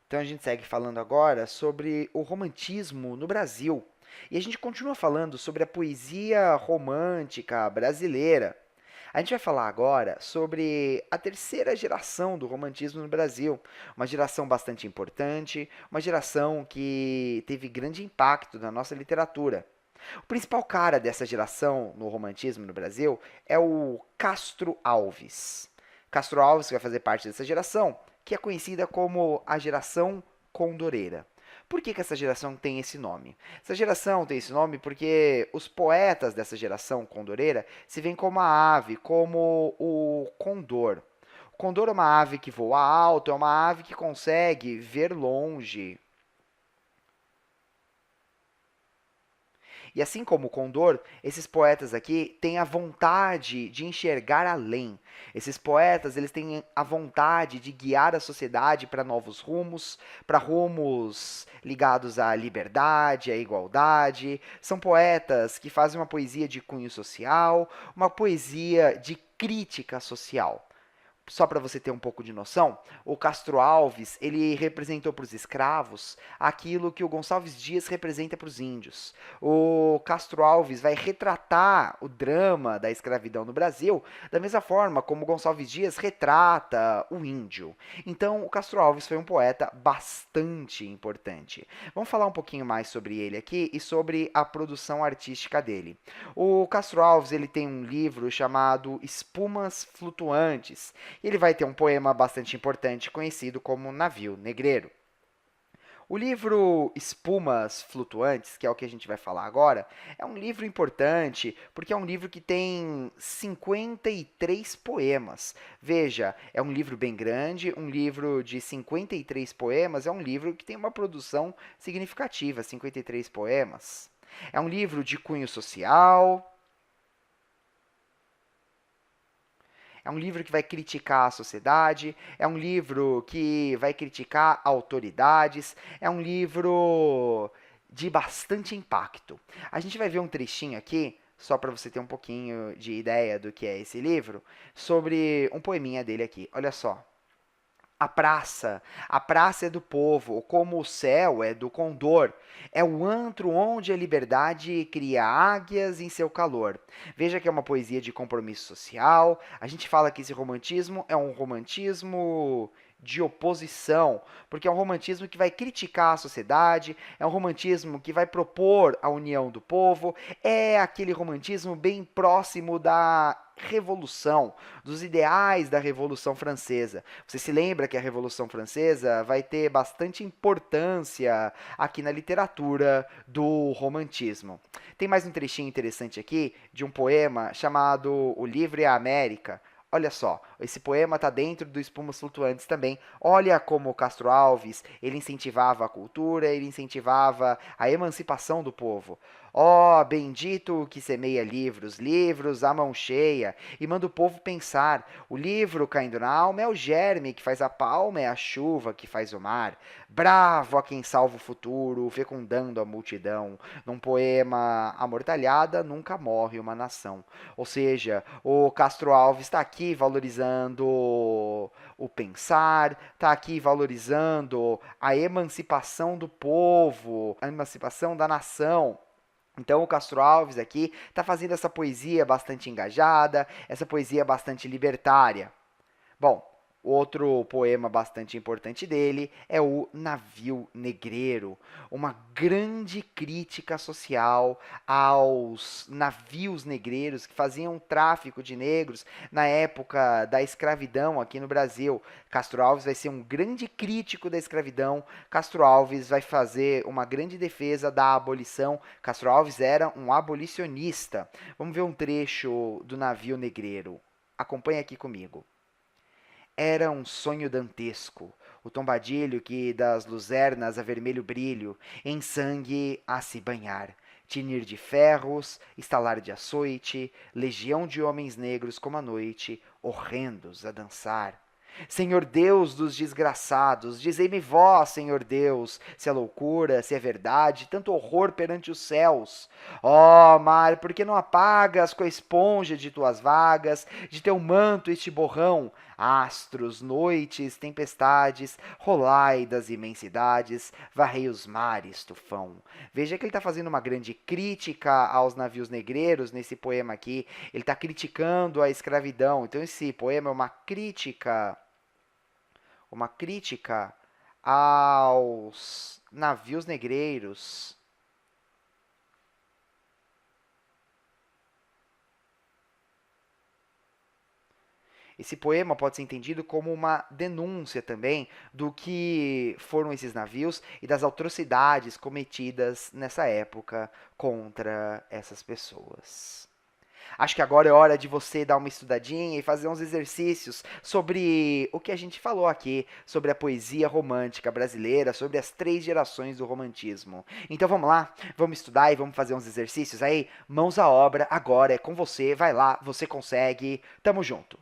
Então a gente segue falando agora sobre o romantismo no Brasil. E a gente continua falando sobre a poesia romântica brasileira. A gente vai falar agora sobre a terceira geração do romantismo no Brasil, uma geração bastante importante, uma geração que teve grande impacto na nossa literatura. O principal cara dessa geração no romantismo no Brasil é o Castro Alves. Castro Alves vai fazer parte dessa geração, que é conhecida como a geração condoreira. Por que essa geração tem esse nome? Essa geração tem esse nome porque os poetas dessa geração condoreira se veem como a ave, como o condor. O condor é uma ave que voa alto, é uma ave que consegue ver longe. E assim como o Condor, esses poetas aqui têm a vontade de enxergar além. Esses poetas, eles têm a vontade de guiar a sociedade para novos rumos, para rumos ligados à liberdade, à igualdade. São poetas que fazem uma poesia de cunho social, uma poesia de crítica social. Só para você ter um pouco de noção, o Castro Alves ele representou para os escravos aquilo que o Gonçalves Dias representa para os índios. O Castro Alves vai retratar o drama da escravidão no Brasil da mesma forma como o Gonçalves Dias retrata o índio. Então, o Castro Alves foi um poeta bastante importante. Vamos falar um pouquinho mais sobre ele aqui e sobre a produção artística dele. O Castro Alves ele tem um livro chamado Espumas Flutuantes. E ele vai ter um poema bastante importante conhecido como Navio Negreiro. O livro Espumas Flutuantes, que é o que a gente vai falar agora, é um livro importante porque é um livro que tem 53 poemas. Veja, é um livro bem grande, um livro de 53 poemas, é um livro que tem uma produção significativa, 53 poemas. É um livro de cunho social, é um livro que vai criticar a sociedade, é um livro que vai criticar autoridades, é um livro de bastante impacto. A gente vai ver um trechinho aqui, só para você ter um pouquinho de ideia do que é esse livro, sobre um poeminha dele aqui. Olha só. A praça é do povo, como o céu é do condor. É o antro onde a liberdade cria águias em seu calor. Veja que é uma poesia de compromisso social. A gente fala que esse romantismo é um romantismo de oposição, porque é um romantismo que vai criticar a sociedade, é um romantismo que vai propor a união do povo, é aquele romantismo bem próximo da revolução, dos ideais da Revolução Francesa. Você se lembra que a Revolução Francesa vai ter bastante importância aqui na literatura do romantismo. Tem mais um trechinho interessante aqui de um poema chamado O Livro e a América. Olha só, esse poema está dentro do Espumas Flutuantes também. Olha como Castro Alves, ele incentivava a cultura, ele incentivava a emancipação do povo. Ó, oh, bendito o que semeia livros, livros à mão cheia, e manda o povo pensar. O livro caindo na alma é o germe que faz a palma, é a chuva que faz o mar. Bravo a quem salva o futuro, fecundando a multidão. Num poema amortalhada, nunca morre uma nação. Ou seja, o Castro Alves está aqui valorizando o pensar, está aqui valorizando a emancipação do povo, a emancipação da nação. Então o Castro Alves aqui está fazendo essa poesia bastante engajada, essa poesia bastante libertária. Bom, outro poema bastante importante dele é o Navio Negreiro, uma grande crítica social aos navios negreiros que faziam tráfico de negros na época da escravidão aqui no Brasil. Castro Alves vai ser um grande crítico da escravidão, Castro Alves vai fazer uma grande defesa da abolição. Castro Alves era um abolicionista. Vamos ver um trecho do Navio Negreiro. Acompanhe aqui comigo. Era um sonho dantesco, o tombadilho que das luzernas a vermelho brilho, em sangue a se banhar, tinir de ferros, estalar de açoite, legião de homens negros como a noite, horrendos a dançar. Senhor Deus dos desgraçados, dizei-me vós, Senhor Deus, se é loucura, se é verdade, tanto horror perante os céus. Ó mar, por que não apagas com a esponja de tuas vagas, de teu manto este borrão? Astros, noites, tempestades, rolai das imensidades, varrei os mares, tufão. Veja que ele está fazendo uma grande crítica aos navios negreiros nesse poema aqui. Ele está criticando a escravidão. Então esse poema é uma crítica aos navios negreiros. Esse poema pode ser entendido como uma denúncia também do que foram esses navios e das atrocidades cometidas nessa época contra essas pessoas. Acho que agora é hora de você dar uma estudadinha e fazer uns exercícios sobre o que a gente falou aqui, sobre a poesia romântica brasileira, sobre as 3 gerações do romantismo. Então vamos lá, vamos estudar e vamos fazer uns exercícios aí? Mãos à obra, agora é com você, vai lá, você consegue, tamo junto.